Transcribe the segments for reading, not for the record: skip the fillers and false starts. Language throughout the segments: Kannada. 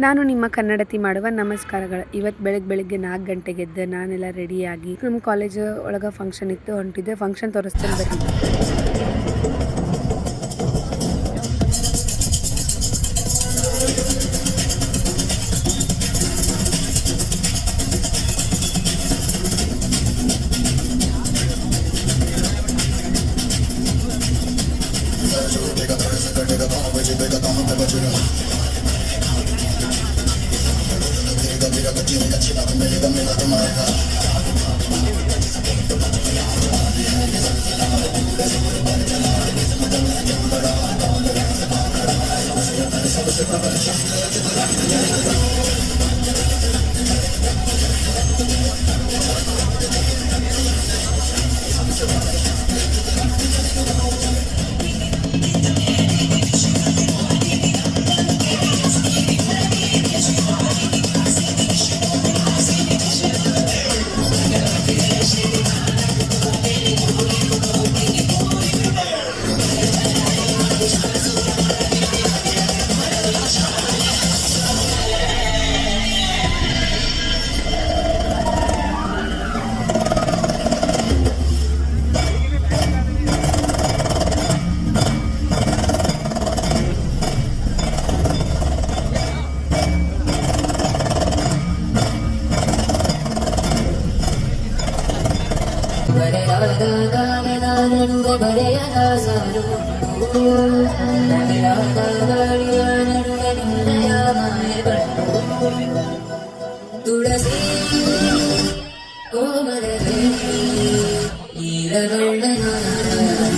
ನಾನು ನಿಮ್ಮ ಕನ್ನಡತಿ ಮಾಡುವ ನಮಸ್ಕಾರಗಳು. ಇವತ್ತು ಬೆಳಿಗ್ಗೆ 4 ಗಂಟೆಗೆ ಎದ್ದು ನಾನೆಲ್ಲ ರೆಡಿಯಾಗಿ ನಮ್ಮ ಕಾಲೇಜ್ ಒಳಗೆ ಫಂಕ್ಷನ್ ಇತ್ತು, ಹೊಂಟಿದ್ದೆ. ಫಂಕ್ಷನ್ ತೋರಿಸ್ತೇನೆ ಬರ್ರಿ.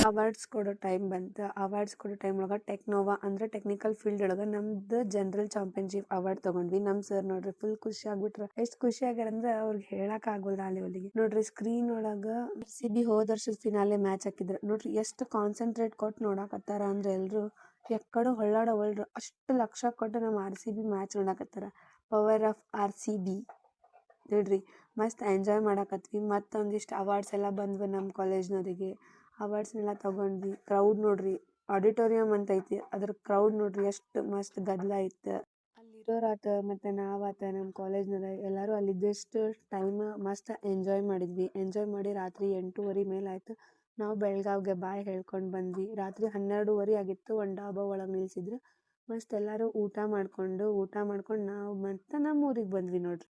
ಅವಾರ್ಡ್ಸ್ ಕೊಡೋ ಟೈಮ್ ಬಂತು. ಅವಾರ್ಡ್ಸ್ ಕೊಡೋ ಟೈಮ್ ಒಳಗೆ ಟೆಕ್ನೋವಾ ಅಂದ್ರೆ ಟೆಕ್ನಿಕಲ್ ಫೀಲ್ಡ್ ಒಳಗೆ ನಮ್ದು ಜನರಲ್ ಚಾಂಪಿಯನ್ಶಿಪ್ ಅವಾರ್ಡ್ ತಗೊಂಡ್ವಿ. ನಮ್ ಸರ್ ನೋಡ್ರಿ ಫುಲ್ ಖುಷಿ ಆಗ್ಬಿಟ್ರ. ಎಷ್ಟು ಖುಷಿ ಆಗ್ಯಾರ ಅಂದ್ರೆ ಅವ್ರಿಗೆ ಹೇಳಕ್ ಆಗೋಲ್ಲ ಅಲ್ಲಿಗೆ. ನೋಡ್ರಿ ಸ್ಕ್ರೀನ್ ಒಳಗ RCB ಹೋದ ವರ್ಷದ ಫಿನಾಲೆ ಮ್ಯಾಚ್ ಹಾಕಿದ್ರ ನೋಡ್ರಿ. ಎಷ್ಟು ಕಾನ್ಸಂಟ್ರೇಟ್ ಕೊಟ್ಟು ನೋಡಾಕತ್ತಾರ ಅಂದ್ರೆ ಎಲ್ರು ಎಕ್ಕಡೋ ಹೊಳ್ಳಾಡವಲ್ರು. ಅಷ್ಟು ಲಕ್ಷ ಕೊಟ್ಟು ನಮ್ಮ RCB ಮ್ಯಾಚ್ ನೋಡಾಕತ್ತಾರ. ಪವರ್ ಆಫ್ RCB ನೋಡ್ರಿ. ಮಸ್ತ್ ಎಂಜಾಯ್ ಮಾಡಾಕತ್ವಿ. ಮತ್ತೊಂದಿಷ್ಟು ಅವಾರ್ಡ್ಸ್ ಎಲ್ಲ ಬಂದ್ವು ನಮ್ಮ ಕಾಲೇಜ್ನವರಿಗೆ. ಅವಾರ್ಡ್ಸ್ನೆಲ್ಲ ತಗೊಂಡ್ವಿ. ಕ್ರೌಡ್ ನೋಡ್ರಿ, ಆಡಿಟೋರಿಯಂ ಅಂತ ಐತಿ, ಅದ್ರ ಕ್ರೌಡ್ ನೋಡ್ರಿ ಎಷ್ಟು ಮಸ್ತ್ ಗದ್ದಲ ಐತೆ. ಅಲ್ಲಿರೋರಾತ ಮತ್ತೆ ನಾವಾತ ನಮ್ಮ ಕಾಲೇಜ್ನವ್ರ ಎಲ್ಲರೂ ಅಲ್ಲಿದ್ದಷ್ಟು ಟೈಮ್ ಮಸ್ತ್ ಎಂಜಾಯ್ ಮಾಡಿದ್ವಿ. ಎಂಜಾಯ್ ಮಾಡಿ ರಾತ್ರಿ 8:30 ಮೇಲೆ ಆಯ್ತು. ನಾವು ಬೆಳಗಾವ್ಗೆ ಬಾಯ್ ಹೇಳ್ಕೊಂಡು ಬಂದ್ವಿ. ರಾತ್ರಿ 12:30 ಆಗಿತ್ತು. ಒಂದು ಡಾಬಾ ಒಳಗೆ ನಿಲ್ಸಿದ್ರು. ಮಸ್ತ್ ಎಲ್ಲರೂ ಊಟ ಮಾಡ್ಕೊಂಡು ನಾವು ಮತ್ತೆ ನಮ್ಮ ಊರಿಗೆ ಬಂದ್ವಿ ನೋಡ್ರಿ.